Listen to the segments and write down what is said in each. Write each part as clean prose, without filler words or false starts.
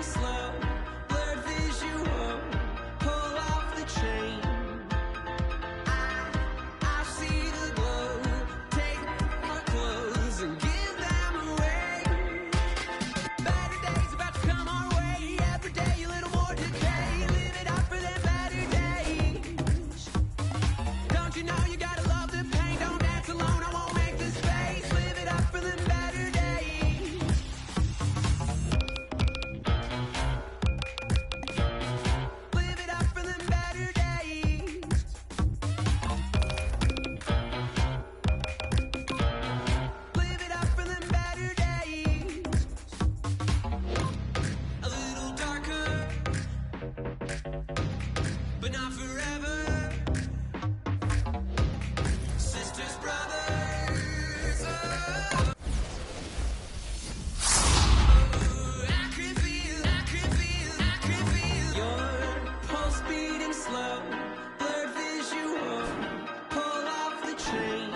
slow, blurred visual, pull off the chain. I see the glow, take my clothes and give them away. Better days about to come our way, every day a little more decay. Live it up for them better days. Don't you know you gotta love the pain? Don't dance alone, I won't make the space. Live it up for them better days. Live it up for them better days. Live it up for them better days. A little darker, but not forever. Sisters, brothers, oh. I can feel your pulse beating slow, blurred visual, pull off the chain.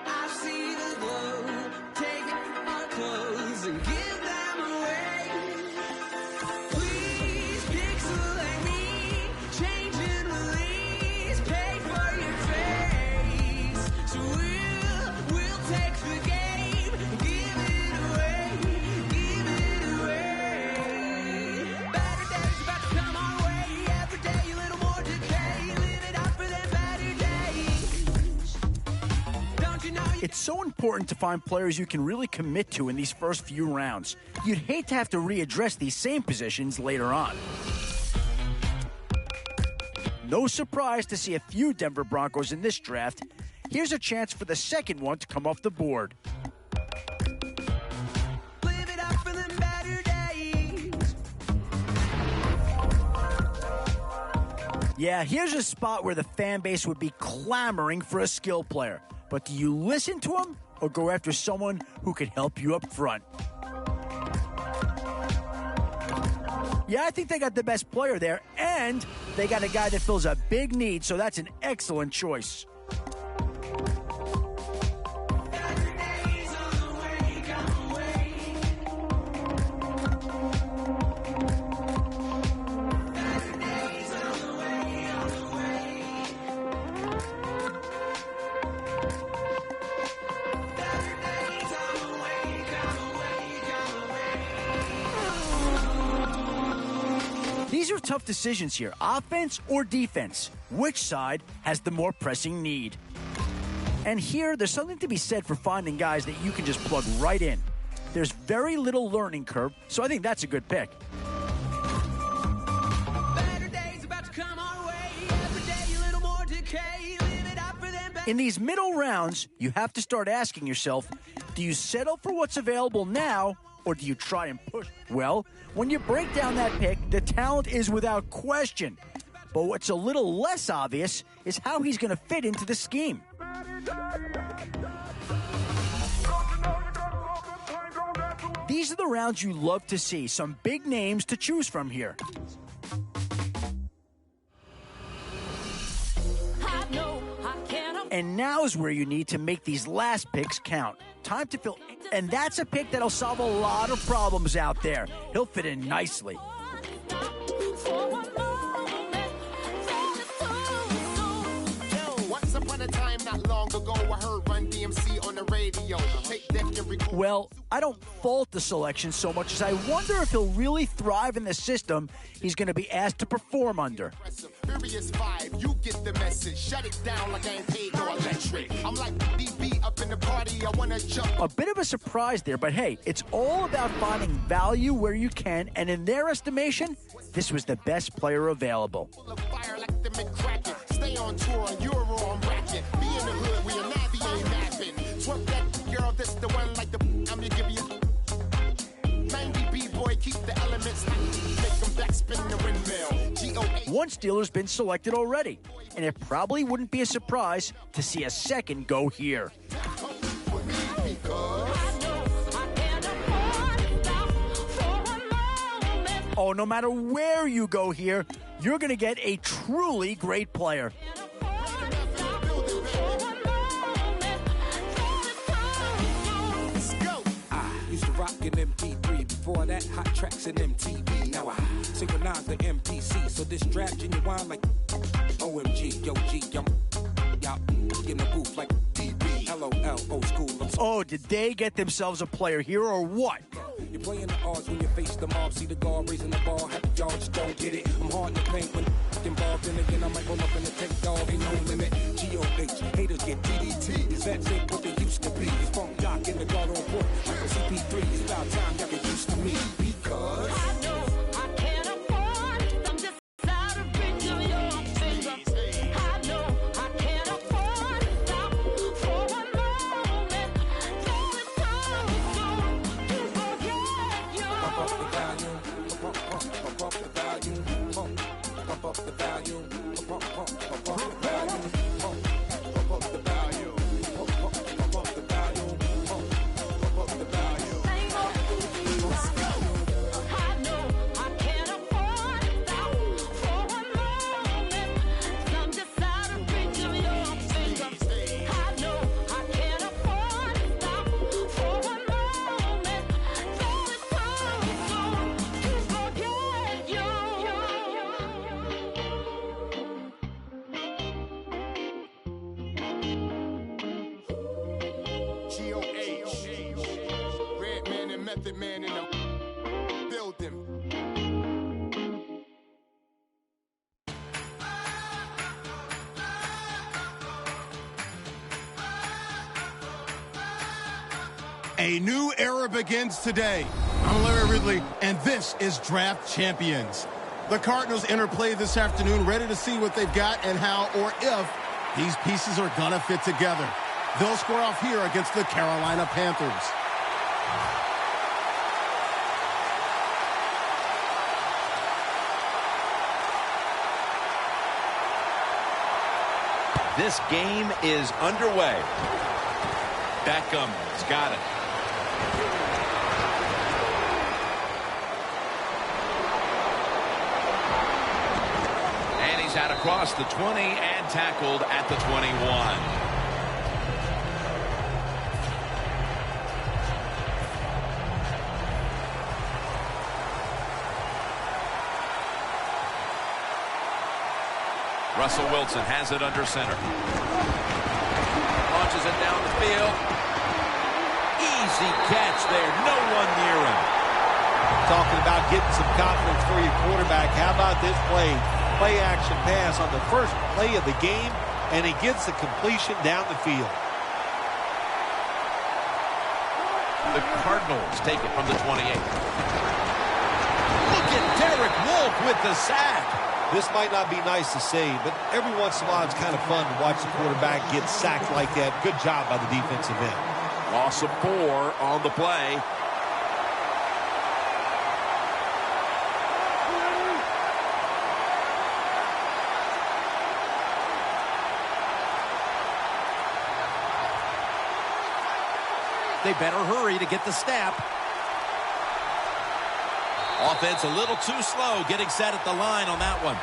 I see the glow, take our clothes and give them away. Please pixelate me, change and release, pay for your face. So we'll take the game, give it away, give it away. Better days about to come our way, every day a little more decay. Live it up for them better days. Don't you know you It's so important to find players you can really commit to in these first few rounds. You'd hate to have to readdress these same positions later on. No surprise to see a few Denver Broncos in this draft. Here's a chance for the second one to come off the board. live it up for them better days. Yeah, here's a spot where the fan base would be clamoring for a skill player. But do you listen to them or go after someone who can help you up front? Yeah, I think they got the best player there, and they got a guy that fills a big need, so that's an excellent choice. Better days on the way, come away. Better days on the way, on the way. Better days on the way, come away, come away. These are tough decisions here, offense or defense. Which side has the more pressing need? And here, there's something to be said for finding guys that you can just plug right in. There's very little learning curve, so I think that's a good pick. Better days about to come our way, every day a little more decay. Live it up for them better. In these middle rounds, you have to start asking yourself, do you settle for what's available now, or do you try and push? Well, when you break down that pick, the talent is without question. But what's a little less obvious is how he's going to fit into the scheme. These are the rounds you love to see, some big names to choose from here. And now's where you need to make these last picks count. Time to fill. And that's a pick that'll solve a lot of problems out there. He'll fit in nicely. Once upon a time, not long ago, I heard Run DMC on the radio. Take deck and record. Well, I don't fault the selection so much as I wonder if he'll really thrive in the system he's going to be asked to perform under. Furious 5, you get the message. Shut it down like I ain't paid no electric. I'm like DB up in the party. I wanna jump. A bit of a surprise there, but hey, it's all about finding value where you can, and in their estimation, this was the best player available. Full of fire like the McCracken. Stay on tour, Euro on racket. Be in the hood where your navy ain't napping. Twerk that girl, this the one like the I'm gonna give you 90 B-boy, keep the elements hot. Make them backspin the windmill. G-O-A. One Steeler's been selected already, and it probably wouldn't be a surprise to see a second go here. Oh, no matter where you go here, you're going to get a truly great player. Let's go. I used to rock in MP3. Before that, hot tracks in MTV. Now I synchronize the MPC, so this strap genuine like OMG, yo G, y'all in the booth like DB. LOL, old school. Oh, did they get themselves a player here or what? You're playing the odds when you face the mob. See the guard raising the ball. Happy y'all just don't get it. I'm hard in the paint when involved. And again, I might roll up in the tank dog. Ain't no limit. GOH, haters get DDT. These vets ain't what they used to be. This funk doc in the guard on court. Like a CP3. It's about time y'all get used to me. Because I know I can't afford. I'm just out of reach of your fingers. I know I can't afford to stop for one moment. Though it's time to forget you. pump up the volume. Pump up the volume. Pump up the volume. Pump up the volume. Pump up the volume. Pump up the volume. Pump up the volume. Same old I know I can't afford to stop for one moment. I'm just out of reach of your fingers. I know I can't afford to stop for one moment. Though it's time to forget you. GOH. Redman and Method Man in the building. A new era begins today. I'm Larry Ridley, and this is Draft Champions. The Cardinals enter play this afternoon, ready to see what they've got and how or if these pieces are going to fit together. They'll square off here against the Carolina Panthers. This game is underway. Beckham's got it. And he's out across the 20 and tackled at the 21. Russell Wilson has it under center. Launches it down the field. Easy catch there. No one near him. Talking about getting some confidence for your quarterback. How about this play? Play action pass on the first play of the game, and he gets the completion down the field. The Cardinals take it from the 28. Look at Derek Wolfe with the sack. This might not be nice to say, but every once in a while it's kind of fun to watch the quarterback get sacked like that. Good job by the defensive end. Loss of 4 on the play. They better hurry to get the snap. Offense a little too slow getting set at the line on that one.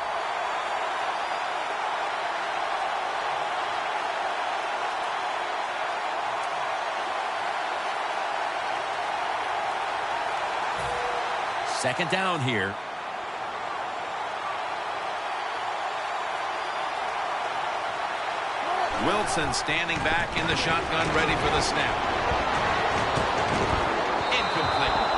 Second down here. Wilson standing back in the shotgun, ready for the snap. Incomplete.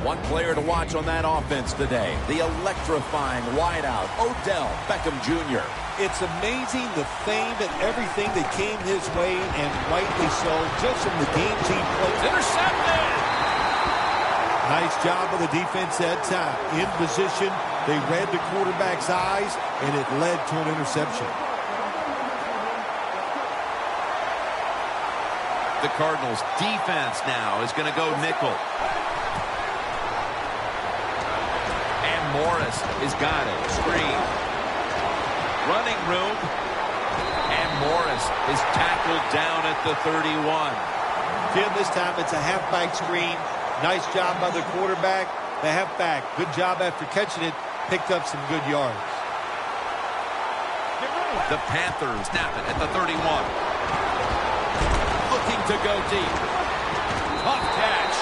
One player to watch on that offense today, the electrifying wideout, Odell Beckham Jr. It's amazing the fame and everything that came his way, and rightly so, just from the games he played. Intercepted! Nice job of the defense that time. In position, they read the quarterback's eyes, and it led to an interception. The Cardinals defense now is going to go nickel. And Morris has got it. Screen. Running room. And Morris is tackled down at the 31. Jim, this time it's a halfback screen. Nice job by the quarterback. The halfback, good job after catching it. Picked up some good yards. The Panthers snap it at the 31. Look to go deep. Tough catch.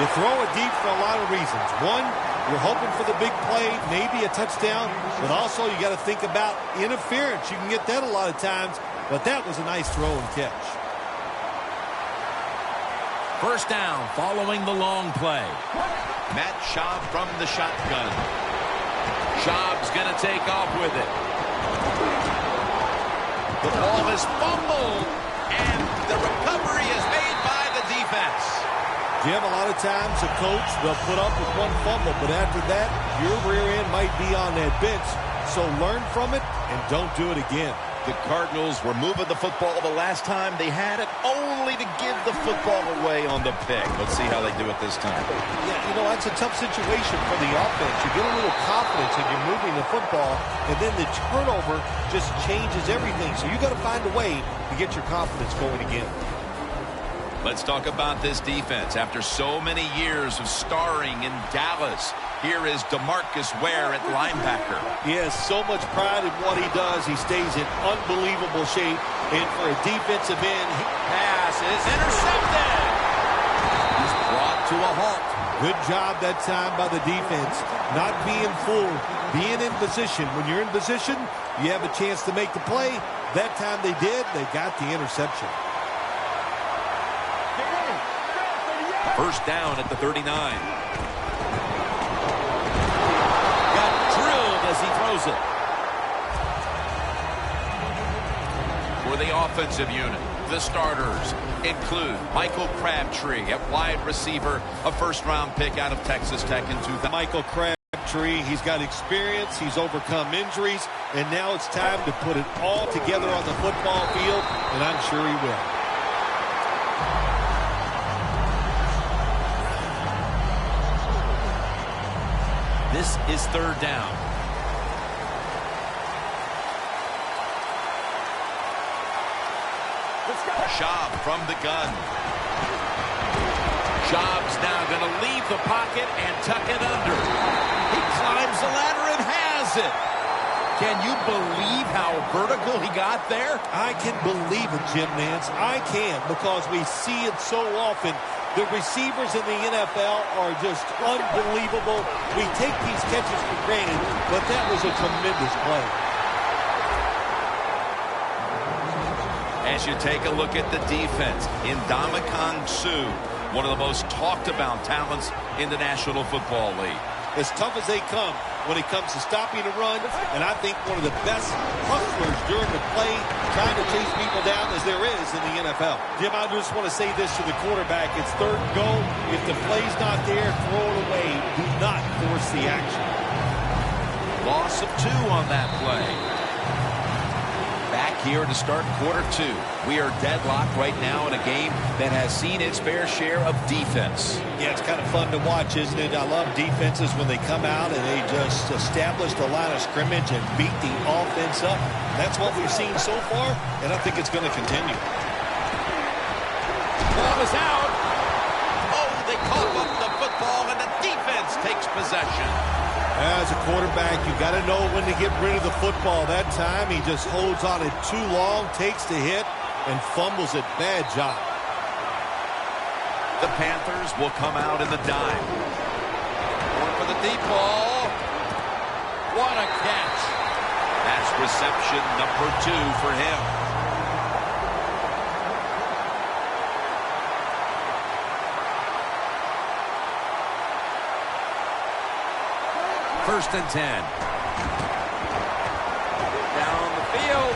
You throw it deep for a lot of reasons. One, you're hoping for the big play, maybe a touchdown, but also you got to think about interference. You can get that a lot of times, but that was a nice throw and catch. First down following the long play. Matt Schaub from the shotgun. Schaub's going to take off with it. The ball is fumbled, and the recovery is made by the defense. Jim, a lot of times a coach will put up with one fumble, but after that, your rear end might be on that bench. So learn from it and don't do it again. The Cardinals were moving the football the last time they had it, only to give the football away on the pick. Let's see how they do it this time. Yeah, you know, that's a tough situation for the offense. You get a little confidence and you're moving the football, and then the turnover just changes everything. So you got to find a way to get your confidence going again. Let's talk about this defense. After so many years of starring in Dallas, here is DeMarcus Ware at linebacker. He has so much pride in what he does. He stays in unbelievable shape. And for a defensive end, Pass is intercepted. He's brought to a halt. good job that time by the defense. Not being fooled, being in position. When you're in position, you have a chance to make the play. That time they did. They got the interception. First down at the 39. Got drilled as he throws it. For the offensive unit, the starters include Michael Crabtree at wide receiver, a first-round pick out of Texas Tech in 2000. Michael Crabtree, he's got experience, he's overcome injuries, and now it's time to put it all together on the football field, and I'm sure he will. This is third down. Schaub from the gun. Schaub's now going to leave the pocket and tuck it under. He climbs the ladder and has it. Can you believe how vertical he got there? I can believe it, Jim Nance. I can, because we see it so often. The receivers in the NFL are just unbelievable. We take these catches for granted, but that was a tremendous play. As you take a look at the defense, Ndamukong Suh, one of the most talked about talents in the National Football League. As tough as they come when it comes to stopping the run, and I think one of the best hustlers during the play, trying to chase people down as there is in the NFL. Jim, I just want to say this to the quarterback. It's third and goal. If the play's not there, throw it away. Do not force the action. Loss of 2 on that play. Back here to start quarter 2. We are deadlocked right now in a game that has seen its fair share of defense. Yeah, it's kind of fun to watch, isn't it? I love defenses when they come out and they just establish the line of scrimmage and beat the offense up. That's what we've seen so far, and I think it's going to continue. Ball is out. Oh, they cough up the football, and the defense takes possession. As a quarterback, you got to know when to get rid of the football. That time, he just holds on it too long, takes the hit, and fumbles it. Bad job. The Panthers will come out in the dime. Going for the deep ball. What a catch. That's reception number 2 for him. First and 10. Down the field.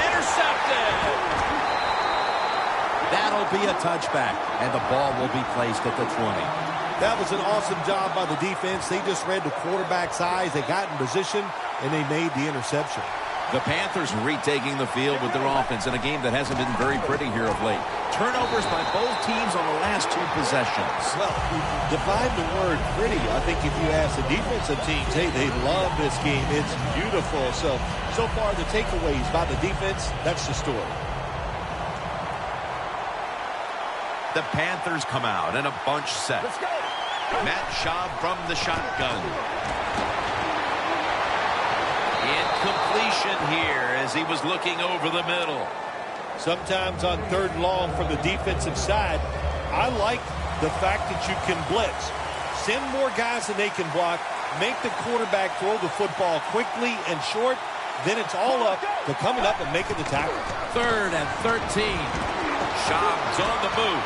Intercepted. That'll be a touchback, and the ball will be placed at the 20. That was an awesome job by the defense. They just read the quarterback's eyes. They got in position, and they made the interception. The Panthers retaking the field with their offense in a game that hasn't been very pretty here of late. Turnovers by both teams on the last 2 possessions. Well, define the word pretty. I think if you ask the defensive teams, hey, they love this game. It's beautiful. So far, the takeaways by the defense, that's the story. The Panthers come out in a bunch set. Let's go. Matt Schaub from the shotgun. Incompletion here as he was looking over the middle. sometimes on 3rd and long from the defensive side, I like the fact that you can blitz. Send more guys than they can block. Make the quarterback throw the football quickly and short. Then it's all up to coming up and making the tackle. 3rd and 13. Schaub's on the move.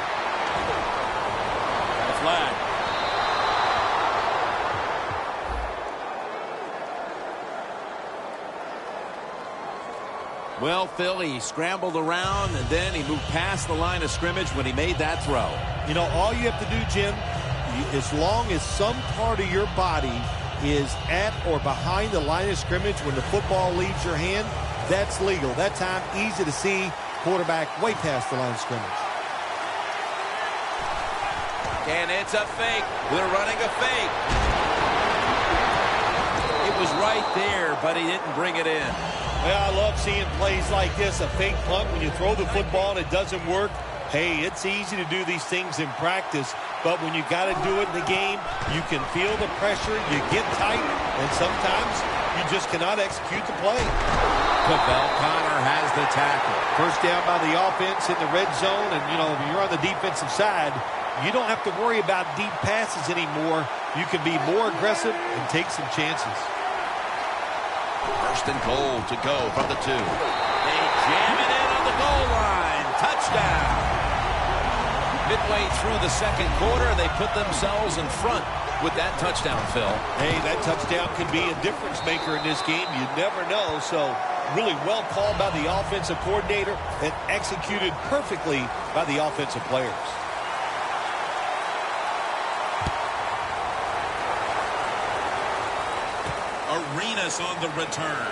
And a flag. Well, Phil, he scrambled around, and then he moved past the line of scrimmage when he made that throw. You know, all you have to do, Jim, as long as some part of your body is at or behind the line of scrimmage when the football leaves your hand, that's legal. That time, easy to see quarterback way past the line of scrimmage. And it's a fake. They're running a fake. It was right there, but he didn't bring it in. Well, I love seeing plays like this, a fake punt when you throw the football and it doesn't work. Hey, it's easy to do these things in practice, but when you got to do it in the game, you can feel the pressure, you get tight, and sometimes you just cannot execute the play. Cavell Connor has the tackle. First down by the offense in the red zone, and, you know, when you're on the defensive side, you don't have to worry about deep passes anymore. You can be more aggressive and take some chances. 1st and goal to go from the 2. They jam it in on the goal line. Touchdown. Midway through the 2nd quarter, they put themselves in front with that touchdown, Phil. Hey, that touchdown could be a difference maker in this game. You never know. So really well called by the offensive coordinator and executed perfectly by the offensive players. Arenas on the return.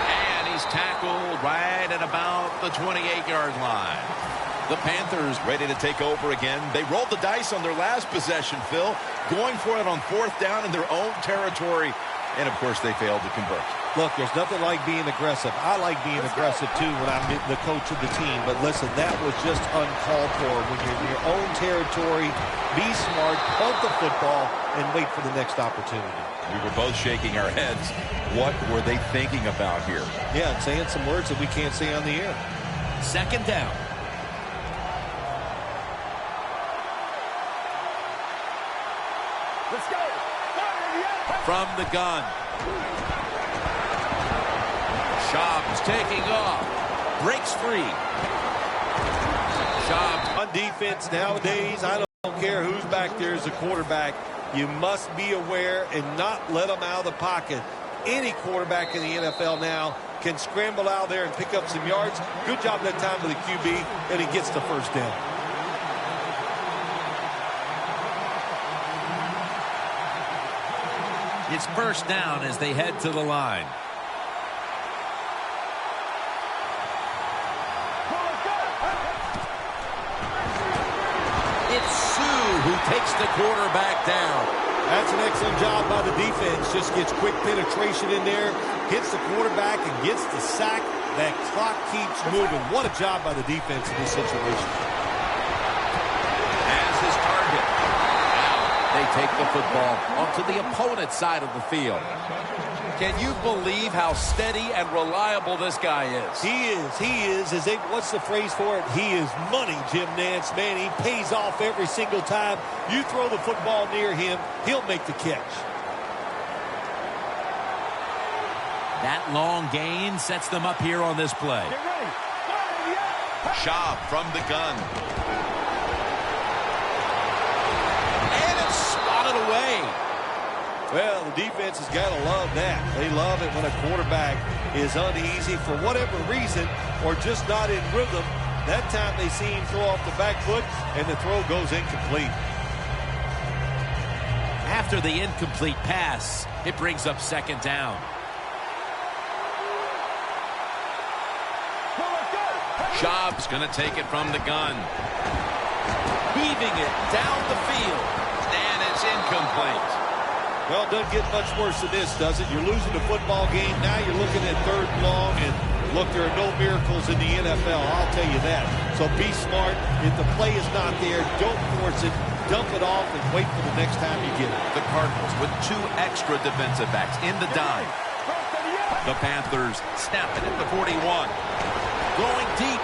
And he's tackled right at about the 28-yard line. The Panthers ready to take over again. They rolled the dice on their last possession, Phil, going for it on 4th down in their own territory. And, of course, they failed to convert. Look, there's nothing like being aggressive. I like being aggressive, too, when I'm the coach of the team. But, listen, that was just uncalled for. When you're in your own territory, be smart, punt the football, and wait for the next opportunity. We were both shaking our heads. What were they thinking about here? Yeah, and saying some words that we can't say on the air. 2nd down. Let's go. From the gun. Schaub's taking off. Breaks free. Schaub On defense nowadays, I don't care who's back there as a quarterback. You must be aware and not let them out of the pocket. Any quarterback in the NFL now can scramble out there and pick up some yards. Good job that time with the QB, and he gets the 1st down. It's 1st down as they head to the line. It's Sue who takes the quarterback down. That's an excellent job by the defense. Just gets quick penetration in there, hits the quarterback, and gets the sack. That clock keeps moving. What a job by the defense in this situation. As his target. They take the football onto the opponent's side of the field. Can you believe how steady and reliable this guy is? He is. What's the phrase for it? He is money, Jim Nantz. Man, he pays off every single time. You throw the football near him, he'll make the catch. That long gain sets them up here on this play. Schaub from the gun. Away. Well, the defense has got to love that. They love it when a quarterback is uneasy for whatever reason or just not in rhythm. That time they see him throw off the back foot and the throw goes incomplete. After the incomplete pass, it brings up 2nd down. Schaub's going to take it from the gun. Weaving it down the field. And it's incomplete. Well, it doesn't get much worse than this, does it? You're losing the football game. Now you're looking at 3rd and long. And, look, there are no miracles in the NFL. I'll tell you that. So be smart. If the play is not there, don't force it. Dump it off and wait for the next time you get it. The Cardinals with 2 extra defensive backs in the dime. The Panthers snap it at the 41. Going deep.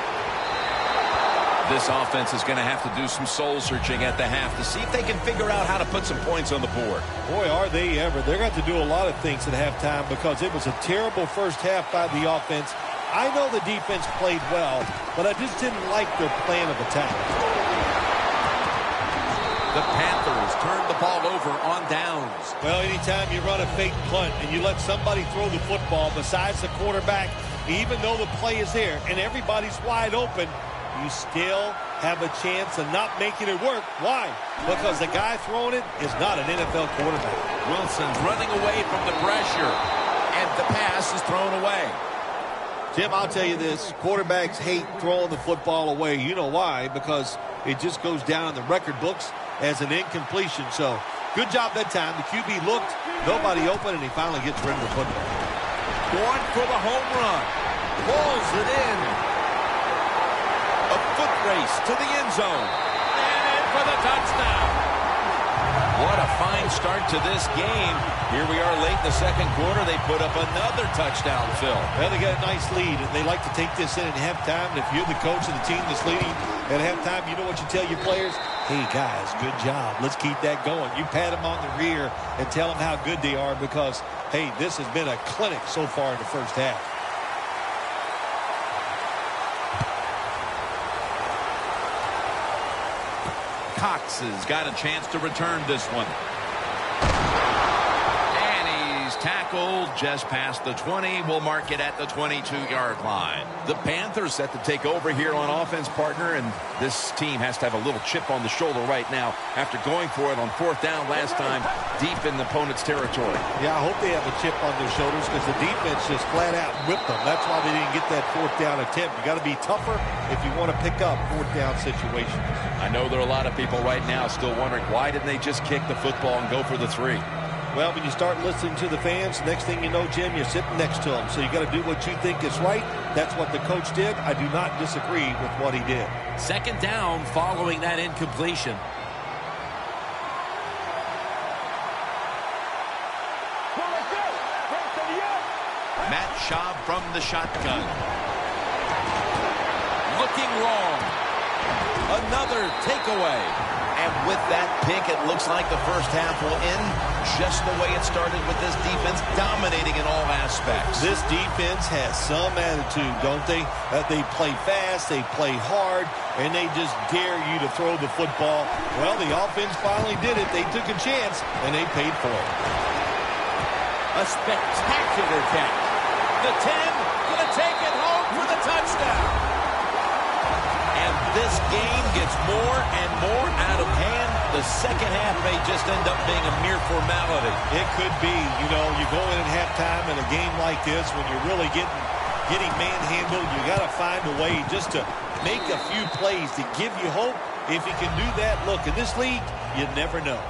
This offense is going to have to do some soul searching at the half to see if they can figure out how to put some points on the board. Boy, are they ever. They're going to do a lot of things at halftime because it was a terrible first half by the offense. I know the defense played well, but I just didn't like their plan of attack. The Panthers turned the ball over on downs. Well, anytime you run a fake punt and you let somebody throw the football besides the quarterback, even though the play is there and everybody's wide open, you still have a chance of not making it work. Why? Because the guy throwing it is not an NFL quarterback. Wilson's running away from the pressure, and the pass is thrown away. Jim, I'll tell you this. Quarterbacks hate throwing the football away. You know why? Because it just goes down in the record books as an incompletion. So, good job that time. The QB looked, nobody open, and he finally gets rid of the football. Going for the home run. Pulls it in. A foot race to the end zone. And in for the touchdown. What a fine start to this game. Here we are late in the second quarter. They put up another touchdown, Phil. Well, they got a nice lead, and they like to take this in at halftime. And if you're the coach of the team that's leading at halftime, you know what you tell your players? Hey, guys, good job. Let's keep that going. You pat them on the rear and tell them how good they are because, hey, this has been a clinic so far in the first half. Cox has got a chance to return this one. And he's tackled just past the 20. We'll mark it at the 22-yard line. The Panthers set to take over here on offense, partner, and this team has to have a little chip on the shoulder right now after going for it on fourth down last time deep in the opponent's territory. Yeah, I hope they have a chip on their shoulders because the defense just flat out whipped them. That's why they didn't get that fourth down attempt. You got to be tougher if you want to pick up fourth down situations. I know there are a lot of people right now still wondering why didn't they just kick the football and go for the 3? Well, when you start listening to the fans, next thing you know, Jim, you're sitting next to them. So you got to do what you think is right. That's what the coach did. I do not disagree with what he did. Second down following that incompletion. Matt Schaub from the shotgun. Looking wrong. Another takeaway. And with that pick, it looks like the first half will end just the way it started with this defense dominating in all aspects. This defense has some attitude, don't they? They play fast, they play hard, and they just dare you to throw the football. Well, the offense finally did it. They took a chance, and they paid for it. A spectacular catch. The 10 going to take it home for the touchdown. And this game gets more and more out of hand. The second half may just end up being a mere formality. It could be. You know, you go in at halftime in a game like this when you're really getting manhandled. You got to find a way just to make a few plays to give you hope. If you can do that, look, in this league, you never know.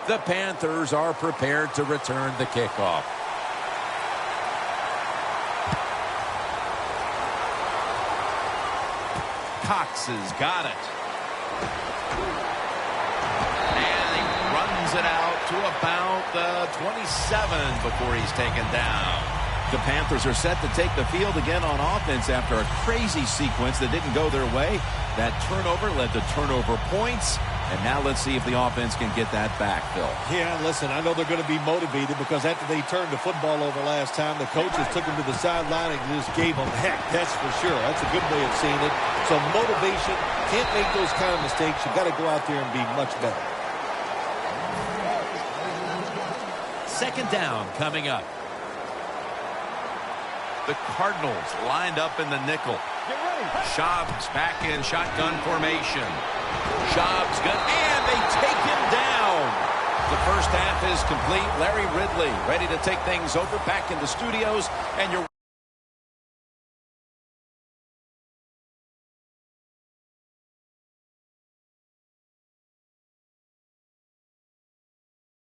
The Panthers are prepared to return the kickoff. Cox has got it. And he runs it out to about the 27 before he's taken down. The Panthers are set to take the field again on offense after a crazy sequence that didn't go their way. That turnover led to turnover points. And now let's see if the offense can get that back, Phil. Yeah, listen, I know they're going to be motivated because after they turned the football over last time, the coaches took them to the sideline and just gave them heck. That's for sure. That's a good way of seeing it. So motivation, can't make those kind of mistakes. You've got to go out there and be much better. Second down coming up. The Cardinals lined up in the nickel. Schaub's back in shotgun formation. Schaub's gun, and they take him down. The first half is complete. Larry Ridley ready to take things over back in the studios, and you're